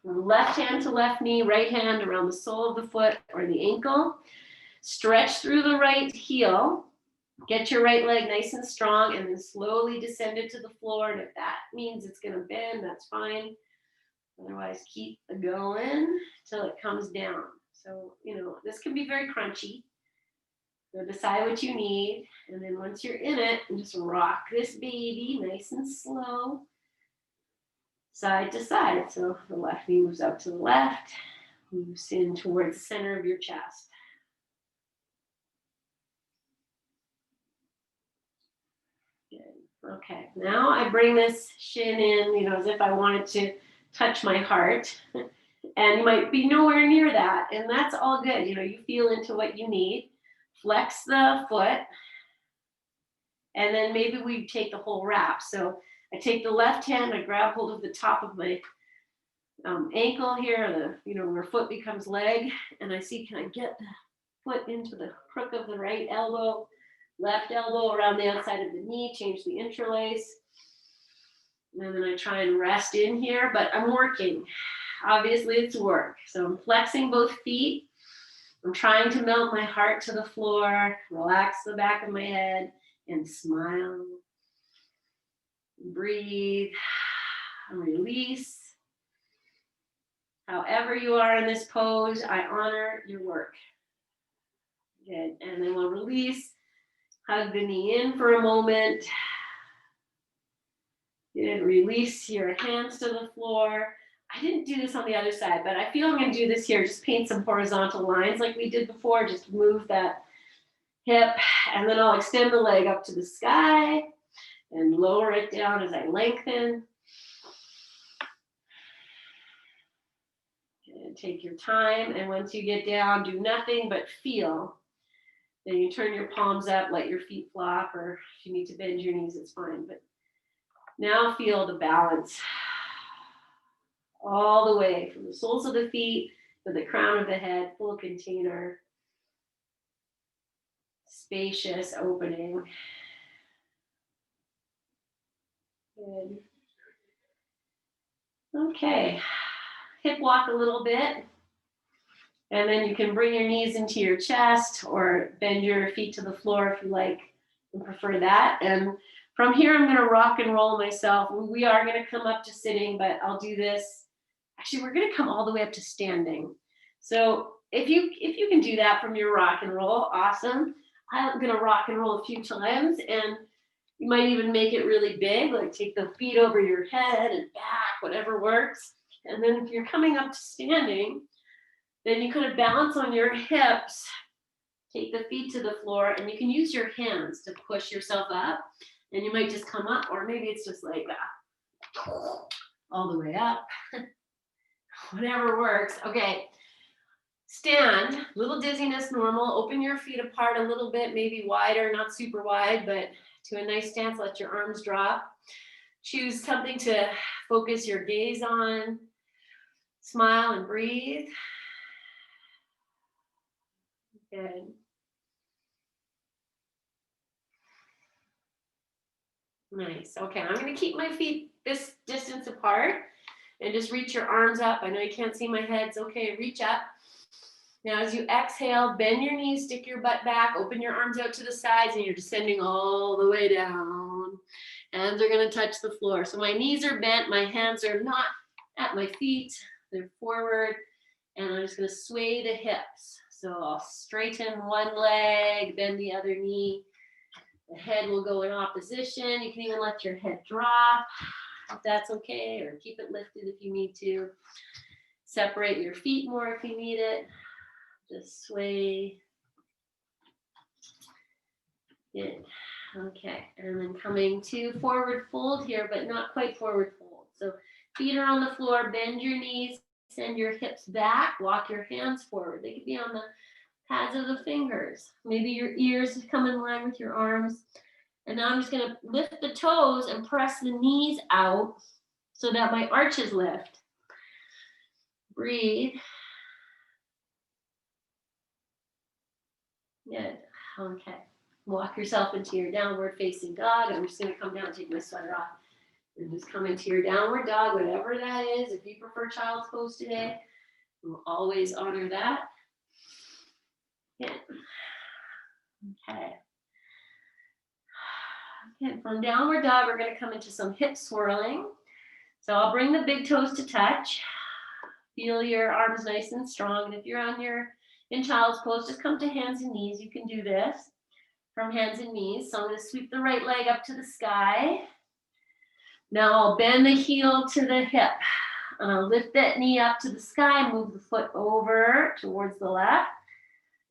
Left hand to left knee, right hand around the sole of the foot or the ankle. Stretch through the right heel. Get your right leg nice and strong and then slowly descend it to the floor. And if that means it's going to bend, that's fine. Otherwise, keep going till it comes down. So, this can be very crunchy. So decide what you need. And then once you're in it, just rock this baby nice and slow, side to side. So the left knee moves up to the left, moves in towards the center of your chest. Good. Okay, now I bring this shin in, as if I wanted to touch my heart. And you might be nowhere near that. And that's all good. You feel into what you need. Flex the foot. And then maybe we take the whole wrap. So I take the left hand, I grab hold of the top of my ankle here, where foot becomes leg. And I see, can I get the foot into the crook of the right elbow, left elbow around the outside of the knee, change the interlace. And then I try and rest in here, but I'm working. Obviously, it's work. So I'm flexing both feet. I'm trying to melt my heart to the floor, relax the back of my head, and smile. Breathe. Release. However you are in this pose, I honor your work. Good. And then we'll release. Hug the knee in for a moment. Good. Release your hands to the floor. I didn't do this on the other side, but I feel I'm going to do this here. Just paint some horizontal lines like we did before. Just move that hip, and then I'll extend the leg up to the sky and lower it down as I lengthen. And take your time, and once you get down, do nothing but feel. Then you turn your palms up, let your feet flop, or if you need to bend your knees, it's fine. But now feel the balance all the way from the soles of the feet to the crown of the head, full container, spacious opening. Good. Okay, hip walk a little bit. And then you can bring your knees into your chest or bend your feet to the floor if you like and prefer that. And from here, I'm going to rock and roll myself. We are going to come up to sitting, but I'll do this. Actually, we're going to come all the way up to standing. So if you can do that from your rock and roll, awesome. I'm going to rock and roll a few times, and you might even make it really big, like take the feet over your head and back, whatever works. And then if you're coming up to standing, then you kind of balance on your hips, take the feet to the floor, and you can use your hands to push yourself up. And you might just come up, or maybe it's just like that, all the way up. Whatever works. Okay, stand, little dizziness normal. Open your feet apart a little bit, maybe wider, not super wide, but to a nice stance, let your arms drop. Choose something to focus your gaze on. Smile and breathe. Good. Nice. Okay, I'm going to keep my feet this distance apart and just reach your arms up. I know you can't see my head. It's okay. Reach up. Now, as you exhale, bend your knees, stick your butt back, open your arms out to the sides, and you're descending all the way down. Hands are going to touch the floor. So my knees are bent. My hands are not at my feet. They're forward. And I'm just going to sway the hips. So I'll straighten one leg, bend the other knee. The head will go in opposition. You can even let your head drop if that's okay, or keep it lifted if you need to. Separate your feet more if you need it. Just sway. Good. Okay, and then coming to forward fold here, but not quite forward fold. So feet are on the floor, bend your knees, send your hips back, walk your hands forward. They could be on the pads of the fingers. Maybe your ears come in line with your arms. And now I'm just going to lift the toes and press the knees out so that my arches lift. Breathe. Good. Okay. Walk yourself into your downward facing dog. I'm just going to come down and take my sweater off. And just come into your downward dog, whatever that is. If you prefer child's pose today, we'll always honor that. Good. Okay. Okay, from downward dog, we're going to come into some hip swirling. So I'll bring the big toes to touch. Feel your arms nice and strong. And if you're in child's pose, just come to hands and knees. You can do this from hands and knees. So I'm going to sweep the right leg up to the sky. Now I'll bend the heel to the hip. And I'll lift that knee up to the sky, move the foot over towards the left.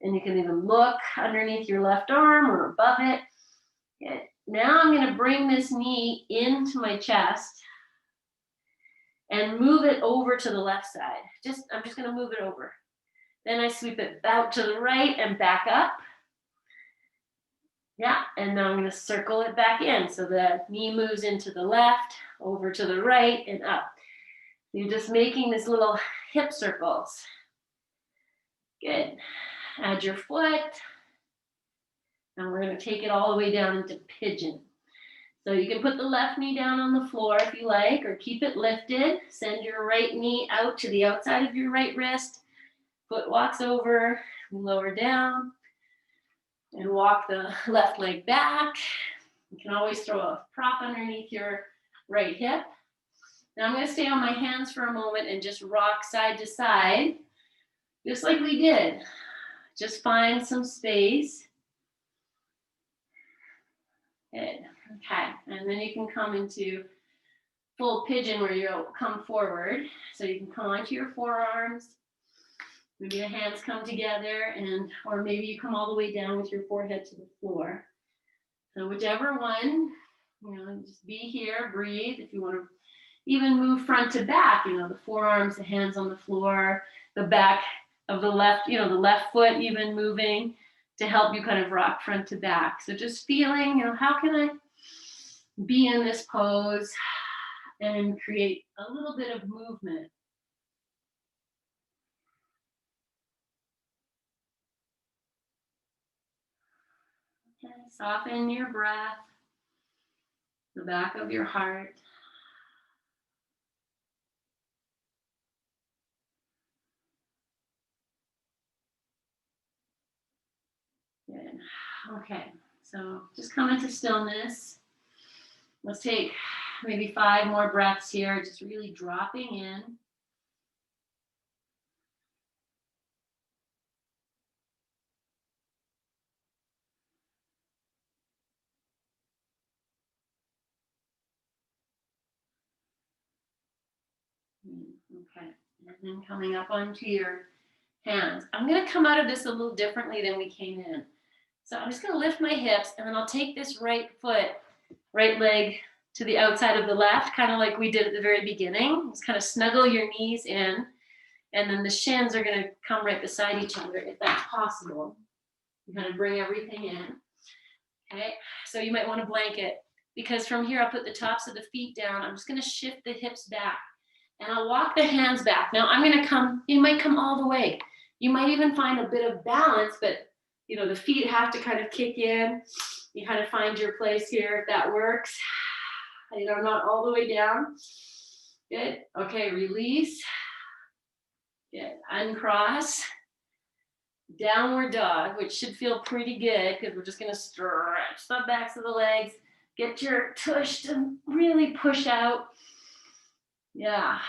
And you can even look underneath your left arm or above it. Good. Now I'm going to bring this knee into my chest and move it over to the left side. I'm just going to move it over. Then I sweep it out to the right and back up. Yeah, and now I'm going to circle it back in. So the knee moves into the left, over to the right, and up. You're just making these little hip circles. Good. Add your foot. And we're going to take it all the way down into pigeon. So you can put the left knee down on the floor if you like, or keep it lifted. Send your right knee out to the outside of your right wrist. Foot walks over, lower down, and walk the left leg back. You can always throw a prop underneath your right hip. Now I'm going to stay on my hands for a moment and just rock side to side, just like we did. Just find some space. Good. Okay, and then you can come into full pigeon where you'll come forward. So you can come onto your forearms. Maybe the hands come together, or maybe you come all the way down with your forehead to the floor. So whichever one, just be here, breathe. If you want to even move front to back, the forearms, the hands on the floor, the back of the left, the left foot even moving to help you kind of rock front to back. So just feeling, how can I be in this pose and create a little bit of movement. Okay, soften your breath, the back of your heart. Good. Okay, so just come into stillness. Let's take maybe 5 more breaths here, just really dropping in. Okay, and then coming up onto your hands. I'm going to come out of this a little differently than we came in. So I'm just going to lift my hips, and then I'll take this right leg to the outside of the left, kind of like we did at the very beginning. Just kind of snuggle your knees in, and then the shins are going to come right beside each other if that's possible. You kind of bring everything in. Okay, so you might want a blanket, because from here I'll put the tops of the feet down. I'm just going to shift the hips back, and I'll walk the hands back. Now I'm going to come, you might come all the way. You might even find a bit of balance, but the feet have to kind of kick in. You kind of find your place here if that works. Not all the way down. Good. Okay, release. Good. Uncross. Downward dog, which should feel pretty good because we're just going to stretch the backs of the legs. Get your tush to really push out. Yeah.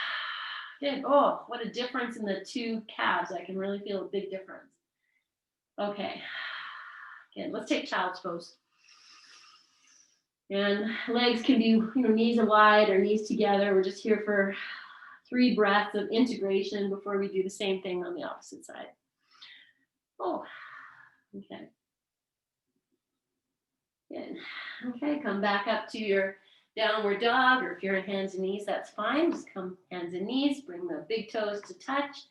Good. Oh, what a difference in the 2 calves. I can really feel a big difference. Okay. Good. Let's take child's pose. And legs can be, knees wide or knees together. We're just here for 3 breaths of integration before we do the same thing on the opposite side. Oh, okay. Good. Okay, come back up to your downward dog, or if you're in hands and knees, that's fine. Just come hands and knees, bring the big toes to touch,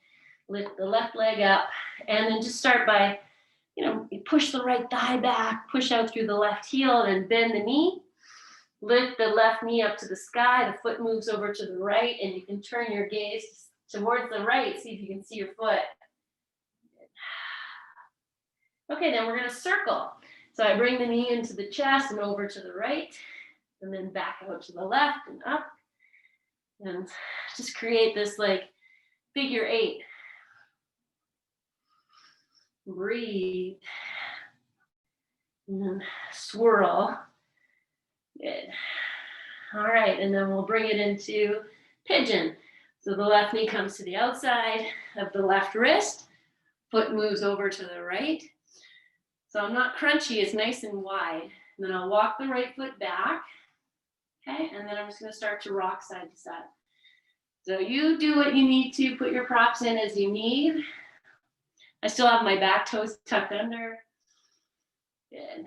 lift the left leg up, and then just start by, push the right thigh back, push out through the left heel, and bend the knee. Lift the left knee up to the sky, the foot moves over to the right, and you can turn your gaze towards the right, see if you can see your foot. Okay, then we're going to circle. So I bring the knee into the chest and over to the right, and then back out to the left and up, and just create this figure 8. Breathe, and then swirl. Good. All right, and then we'll bring it into pigeon. So the left knee comes to the outside of the left wrist. Foot moves over to the right. So I'm not crunchy, it's nice and wide. And then I'll walk the right foot back. Okay, and then I'm just gonna start to rock side to side. So you do what you need to, put your props in as you need. I still have my back toes tucked under. Good.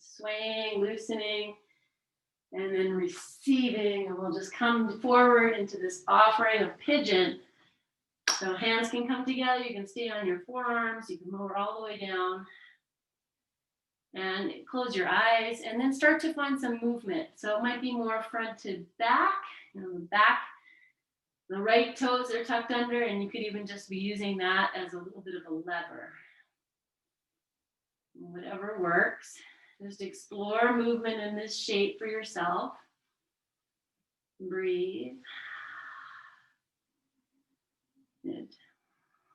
Swaying, loosening, and then receiving. And we'll just come forward into this offering of pigeon. So hands can come together, you can stay on your forearms, you can lower all the way down. And close your eyes and then start to find some movement. So it might be more front to back, the right toes are tucked under, and you could even just be using that as a little bit of a lever. Whatever works. Just explore movement in this shape for yourself. Breathe. Good.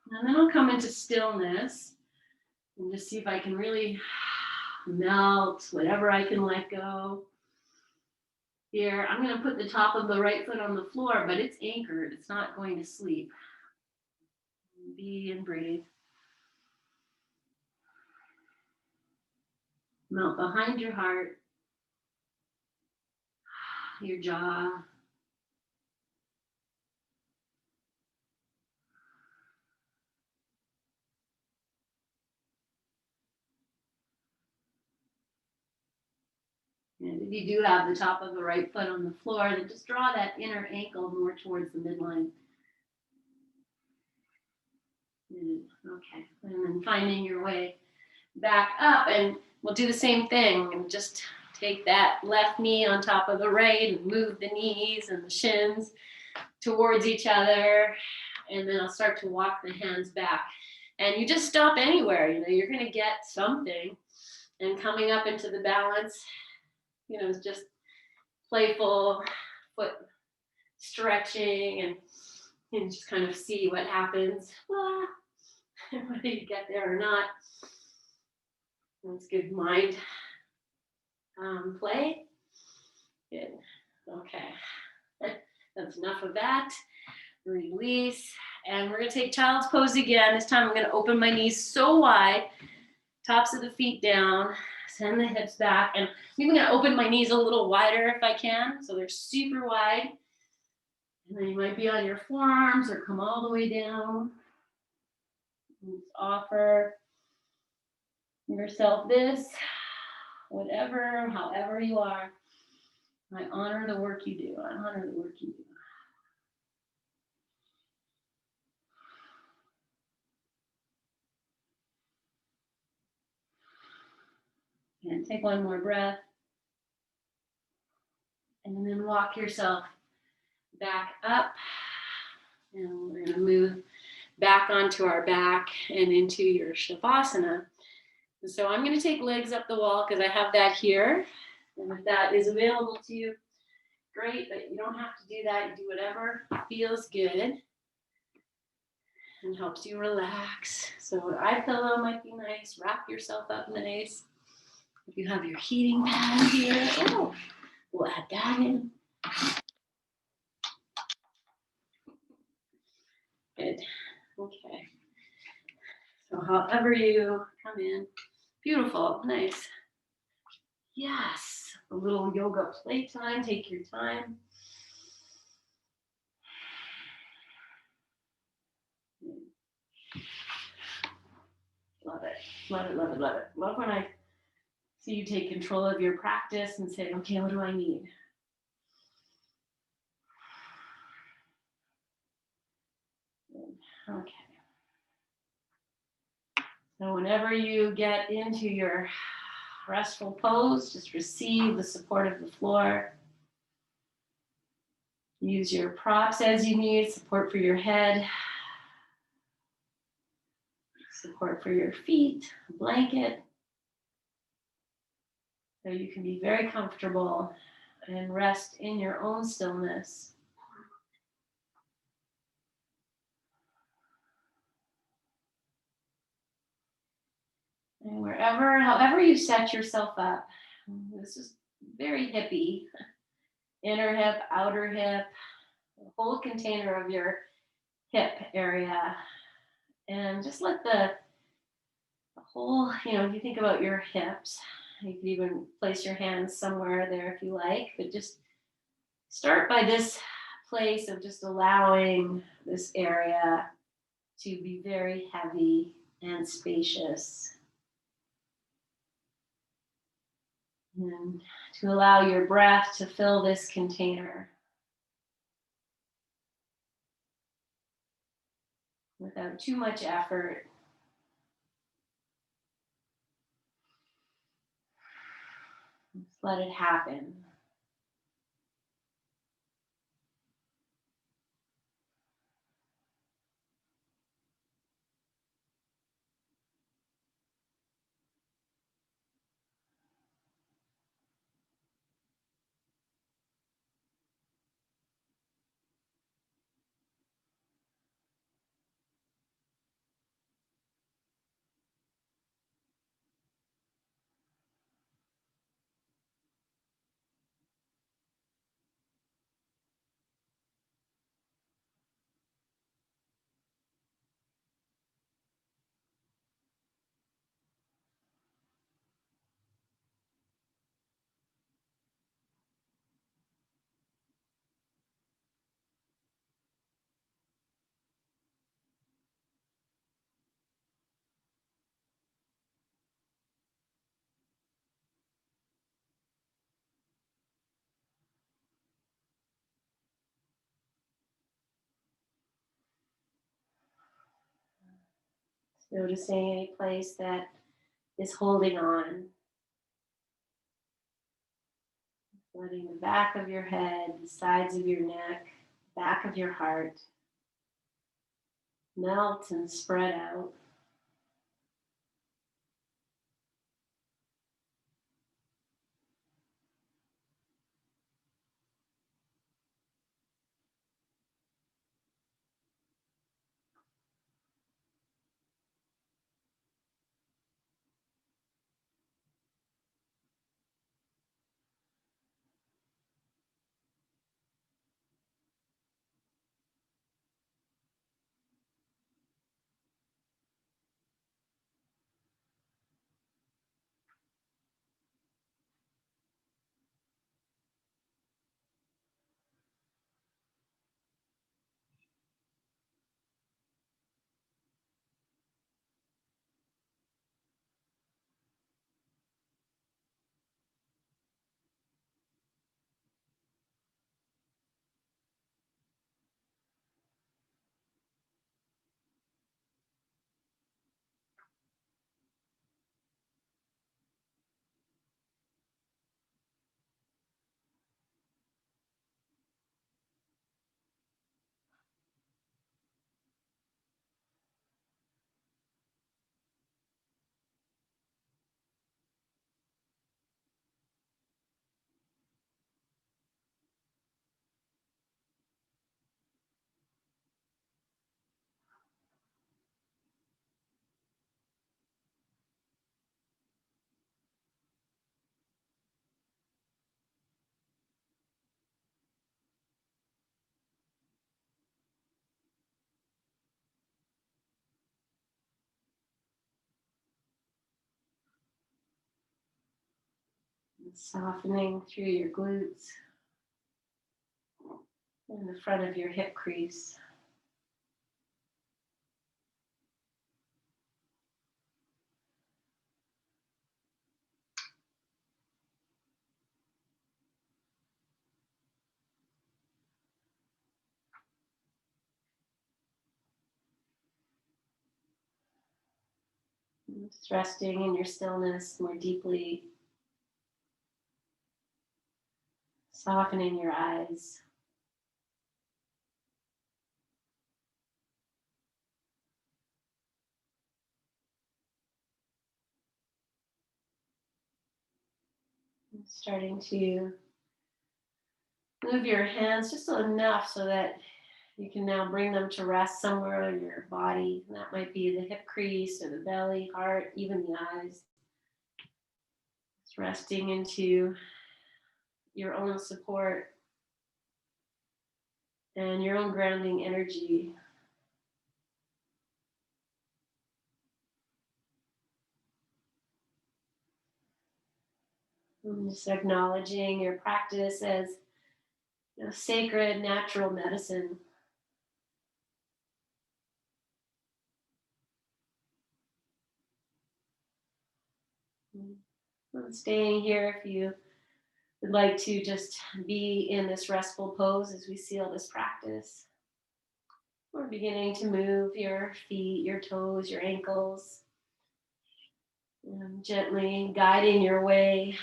And then I'll come into stillness and just see if I can really melt whatever I can let go. Here, I'm going to put the top of the right foot on the floor, but it's anchored. It's not going to sleep. Be and breathe. Melt behind your heart, your jaw. And if you do have the top of the right foot on the floor, then just draw that inner ankle more towards the midline. Okay, and then finding your way back up, and we'll do the same thing. And just take that left knee on top of the right and move the knees and the shins towards each other. And then I'll start to walk the hands back. And you just stop anywhere, you're going to get something. And coming up into the balance, it's just playful foot stretching and just kind of see what happens. Whether you get there or not. That's good mind play. Good. Okay. That's enough of that. Release. And we're going to take child's pose again. This time I'm going to open my knees so wide. Tops of the feet down. Send the hips back. And I'm even going to open my knees a little wider if I can. So they're super wide. And then you might be on your forearms or come all the way down. Just offer yourself this, whatever, however you are. I honor the work you do. I honor the work you do. And take one more breath. And then walk yourself back up. And we're going to move back onto our back and into your Savasana. And so I'm going to take legs up the wall because I have that here. And if that is available to you, great, but you don't have to do that. You do whatever feels good and helps you relax. So eye pillow might be nice. Wrap yourself up nice. If you have your heating pad here, we'll add that in. Good. Okay. So however you come in, beautiful, nice. Yes, a little yoga playtime. Take your time. Love it. Love it, love it, love it. Love when I see you take control of your practice and say, okay, what do I need? Okay. So whenever you get into your restful pose, just receive the support of the floor. Use your props as you need, support for your head, support for your feet, a blanket. So you can be very comfortable and rest in your own stillness. And however you set yourself up, this is very hippie. Inner hip, outer hip, The whole container of your hip area. And just let the whole, if you think about your hips, you can even place your hands somewhere there if you like, but just start by this place of just allowing this area to be very heavy and spacious. And to allow your breath to fill this container without too much effort. Just let it happen. Noticing any place that is holding on. Letting the back of your head, the sides of your neck, back of your heart melt and spread out. And softening through your glutes and the front of your hip crease. Just resting in your stillness more deeply. Softening your eyes. And starting to move your hands just enough so that you can now bring them to rest somewhere in your body. And that might be the hip crease or the belly, heart, even the eyes. Just resting into your own support and your own grounding energy. And just acknowledging your practice as sacred natural medicine. And staying here, if you would like to just be in this restful pose as we seal this practice. We're beginning to move your feet, your toes, your ankles, and gently guiding your way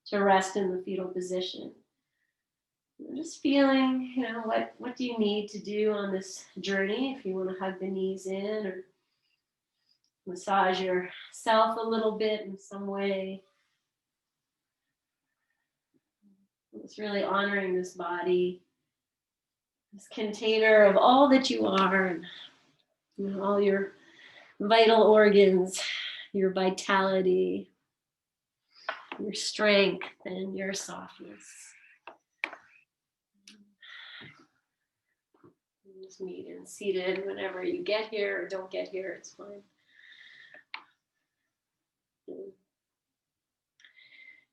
to rest in the fetal position. Just feeling, what do you need to do on this journey? If you want to hug the knees in or massage yourself a little bit in some way. It's really honoring this body, this container of all that you are, and all your vital organs, your vitality, your strength, and your softness. Just meet and seated whenever you get here or don't get here, it's fine.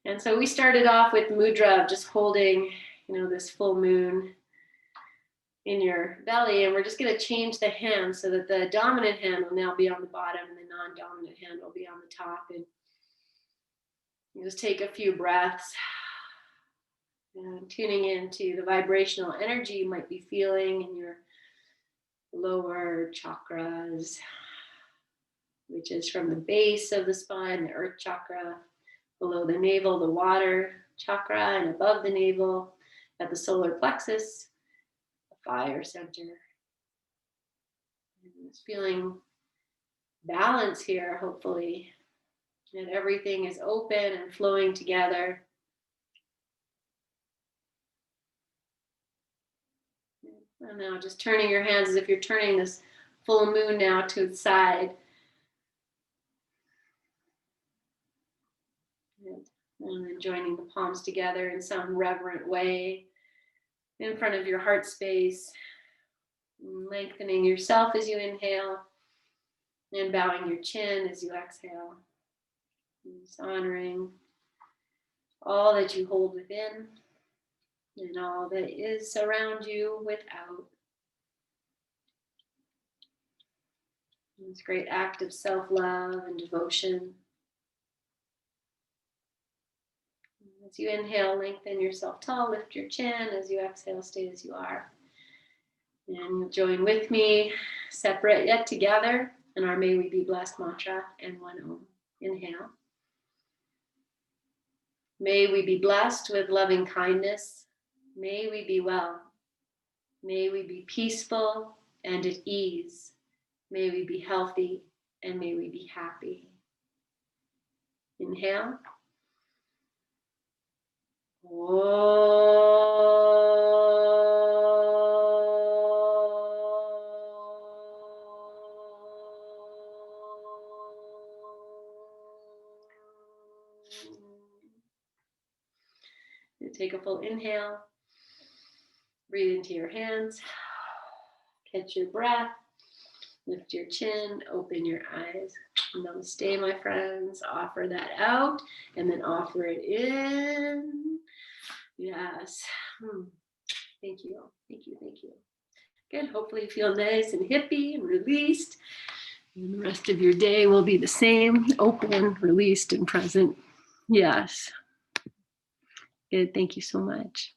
And so we started off with mudra of just holding, this full moon in your belly, and we're just going to change the hand so that the dominant hand will now be on the bottom and the non-dominant hand will be on the top. And you just take a few breaths and tuning into the vibrational energy you might be feeling in your lower chakras, which is from the base of the spine, the earth chakra, below the navel, the water chakra, and above the navel at the solar plexus, the fire center. And just feeling balance here, hopefully, and everything is open and flowing together. And now just turning your hands as if you're turning this full moon now to the side. And then joining the palms together in some reverent way in front of your heart space. Lengthening yourself as you inhale and bowing your chin as you exhale. And just honoring all that you hold within and all that is around you without. This great act of self-love and devotion. As you inhale, lengthen yourself tall, lift your chin. As you exhale, stay as you are. And join with me, separate yet together, in our May We Be Blessed mantra and one Om. Inhale. May we be blessed with loving kindness. May we be well. May we be peaceful and at ease. May we be healthy and may we be happy. Inhale. Take a full inhale. Breathe into your hands. Catch your breath. Lift your chin. Open your eyes. Namaste, my friends. Offer that out and then offer it in. Yes. Thank you. Thank you. Thank you. Good. Hopefully you feel nice and hippie and released. And the rest of your day will be the same. Open, released, and present. Yes. Good. Thank you so much.